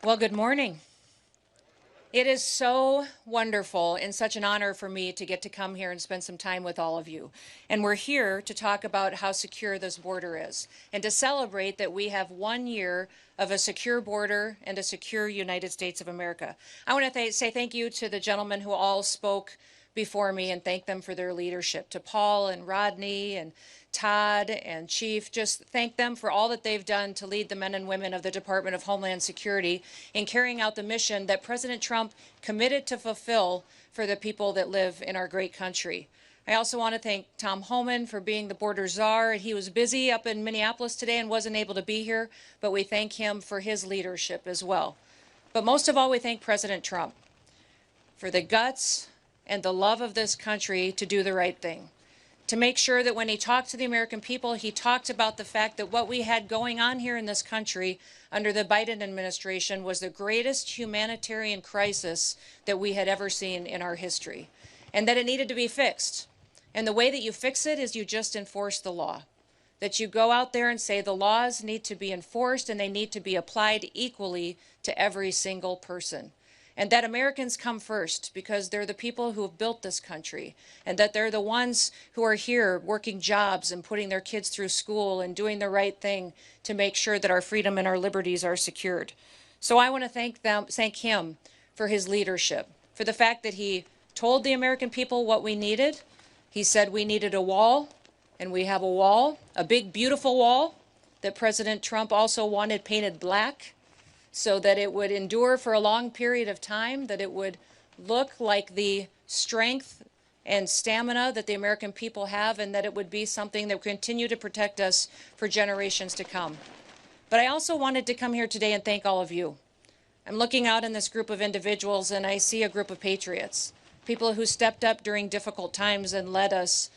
Well, good morning. It is so wonderful and such an honor for me to get to come here and spend some time with all of you. And we're here to talk about how secure this border is and to celebrate that we have 1 year of a secure border and a secure United States of America. I want to say thank you to the gentlemen who all spoke before me and thank them for their leadership. To Paul and Rodney and Todd and Chief, just thank them for all that they've done to lead the men and women of the Department of Homeland Security in carrying out the mission that President Trump committed to fulfill for the people that live in our great country. I also want to thank Tom Homan for being the border czar. He was busy up in Minneapolis today and wasn't able to be here, but we thank him for his leadership as well. But most of all, we thank President Trump for the guts and the love of this country to do the right thing, to make sure that when he talked to the American people, he talked about the fact that what we had going on here in this country under the Biden administration was the greatest humanitarian crisis that we had ever seen in our history, and that it needed to be fixed. And the way that you fix it is you just enforce the law, that you go out there and say the laws need to be enforced and they need to be applied equally to every single person. And that Americans come first because they're the people who have built this country, and that they're the ones who are here working jobs and putting their kids through school and doing the right thing to make sure that our freedom and our liberties are secured. So I want to thank him for his leadership, for the fact that he told the American people what we needed. He said we needed a wall, and we have a wall, a big, beautiful wall that President Trump also wanted painted black, so that it would endure for a long period of time, that it would look like the strength and stamina that the American people have, and that it would be something that would continue to protect us for generations to come. But I also wanted to come here today and thank all of you. I'm looking out in this group of individuals and I see a group of patriots, people who stepped up during difficult times and led us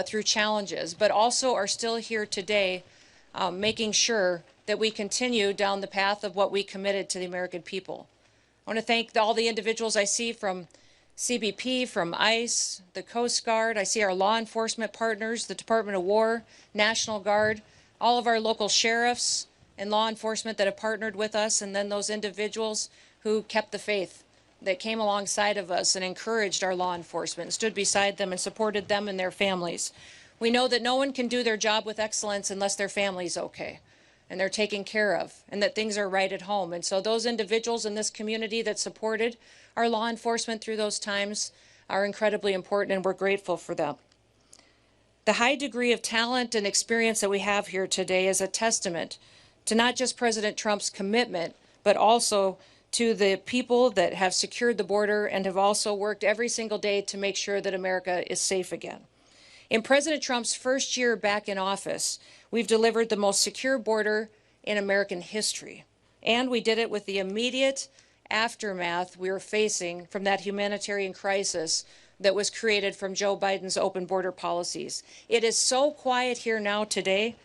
through challenges, but also are still here today making sure that we continue down the path of what we committed to the American people. I want to thank all the individuals I see from CBP, from ICE, the Coast Guard. I see our law enforcement partners, the Department of War, National Guard, all of our local sheriffs and law enforcement that have partnered with us, and then those individuals who kept the faith, that came alongside of us and encouraged our law enforcement, stood beside them and supported them and their families. We know that no one can do their job with excellence unless their family's okay and they're taken care of, and that things are right at home. And so those individuals in this community that supported our law enforcement through those times are incredibly important, and we're grateful for them. The high degree of talent and experience that we have here today is a testament to not just President Trump's commitment, but also to the people that have secured the border and have also worked every single day to make sure that America is safe again. In President Trump's first year back in office, we've delivered the most secure border in American history. And we did it with the immediate aftermath we were facing from that humanitarian crisis that was created from Joe Biden's open border policies. It is so quiet here now today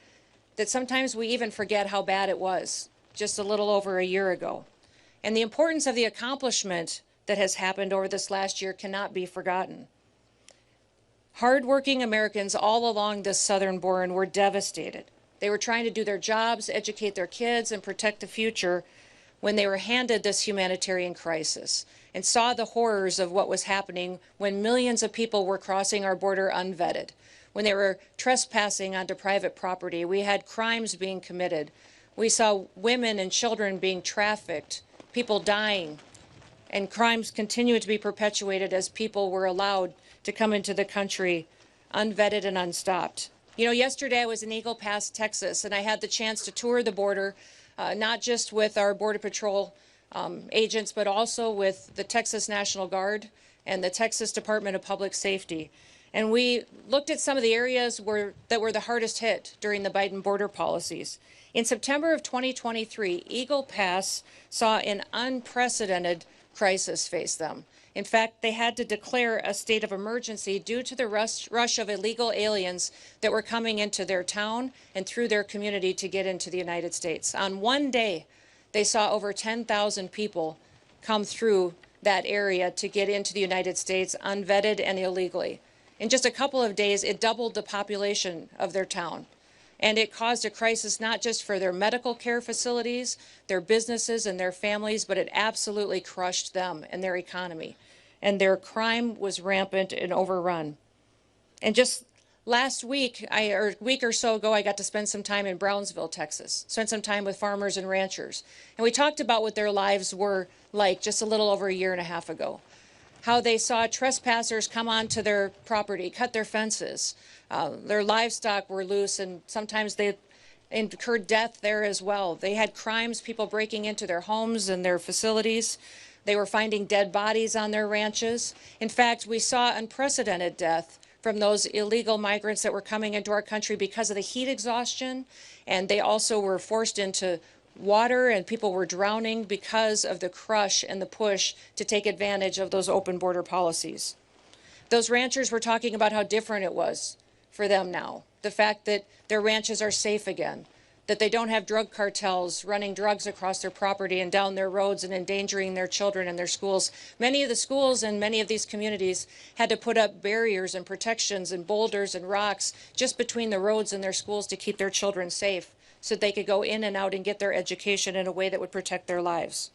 that sometimes we even forget how bad it was just a little over a year ago. And the importance of the accomplishment that has happened over this last year cannot be forgotten. Hardworking Americans all along this southern border were devastated. They were trying to do their jobs, educate their kids, and protect the future when they were handed this humanitarian crisis and saw the horrors of what was happening when millions of people were crossing our border unvetted, when they were trespassing onto private property. We had crimes being committed. We saw women and children being trafficked, people dying, and crimes continued to be perpetuated as people were allowed to come into the country unvetted and unstopped. You know, yesterday I was in Eagle Pass, Texas, and I had the chance to tour the border, not just with our Border Patrol agents, but also with the Texas National Guard and the Texas Department of Public Safety. And we looked at some of the areas that were the hardest hit during the Biden border policies. In September of 2023, Eagle Pass saw an unprecedented crisis face them. In fact, they had to declare a state of emergency due to the rush of illegal aliens that were coming into their town and through their community to get into the United States. On one day, they saw over 10,000 people come through that area to get into the United States unvetted and illegally. In just a couple of days, it doubled the population of their town. And it caused a crisis not just for their medical care facilities, their businesses, and their families, but it absolutely crushed them and their economy. And their crime was rampant and overrun. And just last week, or a week or so ago, I got to spend some time in Brownsville, Texas, spent some time with farmers and ranchers. And we talked about what their lives were like just a little over a year and a half ago. How they saw trespassers come onto their property, cut their fences. Their livestock were loose, and sometimes they incurred death there as well. They had crimes, people breaking into their homes and their facilities. They were finding dead bodies on their ranches. In fact, we saw unprecedented death from those illegal migrants that were coming into our country because of the heat exhaustion, and they also were forced into water, and people were drowning because of the crush and the push to take advantage of those open border policies. Those ranchers were talking about how different it was for them now. The fact that their ranches are safe again, that they don't have drug cartels running drugs across their property and down their roads and endangering their children and their schools. Many of the schools in many of these communities had to put up barriers and protections and boulders and rocks just between the roads and their schools to keep their children safe, so they could go in and out and get their education in a way that would protect their lives.